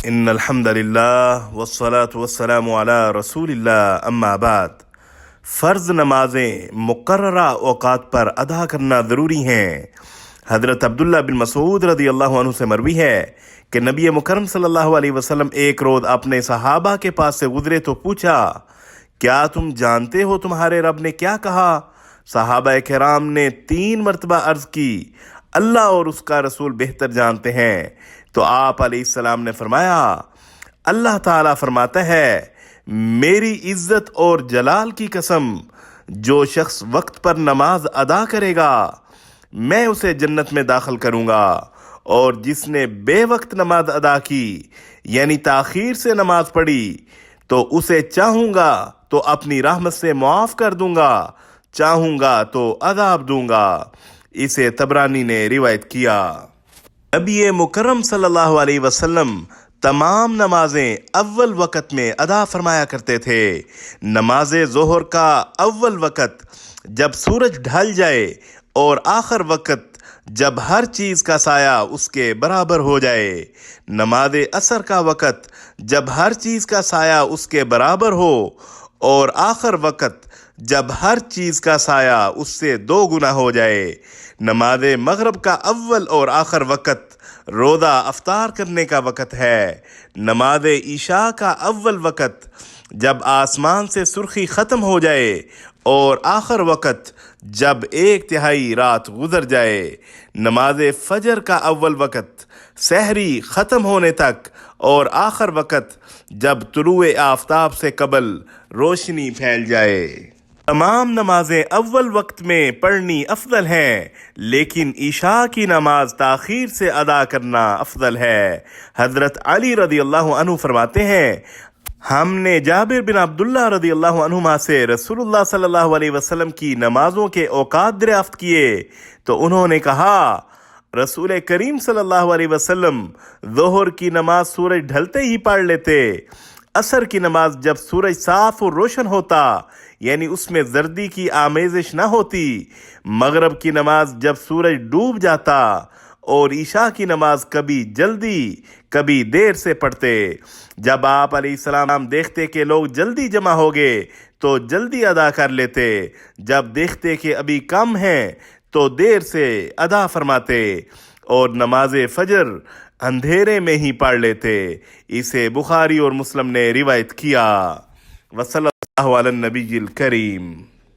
ان الحمد للہ والصلاة والسلام علی رسول اللہ اما بعد۔ فرض نمازیں مقررہ اوقات پر ادا کرنا ضروری ہیں۔ حضرت عبداللہ بن مسعود رضی اللہ عنہ سے مروی ہے کہ نبی مکرم صلی اللہ علیہ وسلم ایک روز اپنے صحابہ کے پاس سے گزرے تو پوچھا، کیا تم جانتے ہو تمہارے رب نے کیا کہا؟ صحابہ کرام نے 3 مرتبہ عرض کی، اللہ اور اس کا رسول بہتر جانتے ہیں۔ تو آپ علیہ السلام نے فرمایا، اللہ تعالیٰ فرماتا ہے، میری عزت اور جلال کی قسم، جو شخص وقت پر نماز ادا کرے گا میں اسے جنت میں داخل کروں گا، اور جس نے بے وقت نماز ادا کی یعنی تاخیر سے نماز پڑھی تو اسے چاہوں گا تو اپنی رحمت سے معاف کر دوں گا، چاہوں گا تو عذاب دوں گا۔ اسے طبرانی نے روایت کیا۔ نبی مکرم صلی اللہ علیہ وسلم تمام نمازیں اول وقت میں ادا فرمایا کرتے تھے۔ نماز ظہر کا اول وقت جب سورج ڈھل جائے، اور آخر وقت جب ہر چیز کا سایہ اس کے برابر ہو جائے۔ نماز عصر کا وقت جب ہر چیز کا سایہ اس کے برابر ہو، اور آخر وقت جب ہر چیز کا سایہ اس سے 2 گنا ہو جائے۔ نماز مغرب کا اول اور آخر وقت روزہ افطار کرنے کا وقت ہے۔ نماز عشاء کا اول وقت جب آسمان سے سرخی ختم ہو جائے، اور آخر وقت جب 1/3 رات گزر جائے۔ نماز فجر کا اول وقت سحری ختم ہونے تک، اور آخر وقت جب طلوع آفتاب سے قبل روشنی پھیل جائے۔ تمام نمازیں اول وقت میں پڑھنی افضل ہیں، لیکن عشاء کی نماز تاخیر سے ادا کرنا افضل ہے۔ حضرت علی رضی اللہ عنہ فرماتے ہیں، ہم نے جابر بن عبداللہ رضی اللہ عنہما سے رسول اللہ صلی اللہ علیہ وسلم کی نمازوں کے اوقات دریافت کیے تو انہوں نے کہا، رسول کریم صلی اللہ علیہ وسلم ظہر کی نماز سورج ڈھلتے ہی پڑھ لیتے، عصر کی نماز جب سورج صاف اور روشن ہوتا یعنی اس میں زردی کی آمیزش نہ ہوتی، مغرب کی نماز جب سورج ڈوب جاتا، اور عشاء کی نماز کبھی جلدی کبھی دیر سے پڑھتے۔ جب آپ علیہ السلام دیکھتے کہ لوگ جلدی جمع ہو گئے تو جلدی ادا کر لیتے، جب دیکھتے کہ ابھی کم ہیں تو دیر سے ادا فرماتے، اور نماز فجر اندھیرے میں ہی پڑھ لیتے۔ اسے بخاری اور مسلم نے روایت کیا۔ وصلی اللہ علی النبی الکریم۔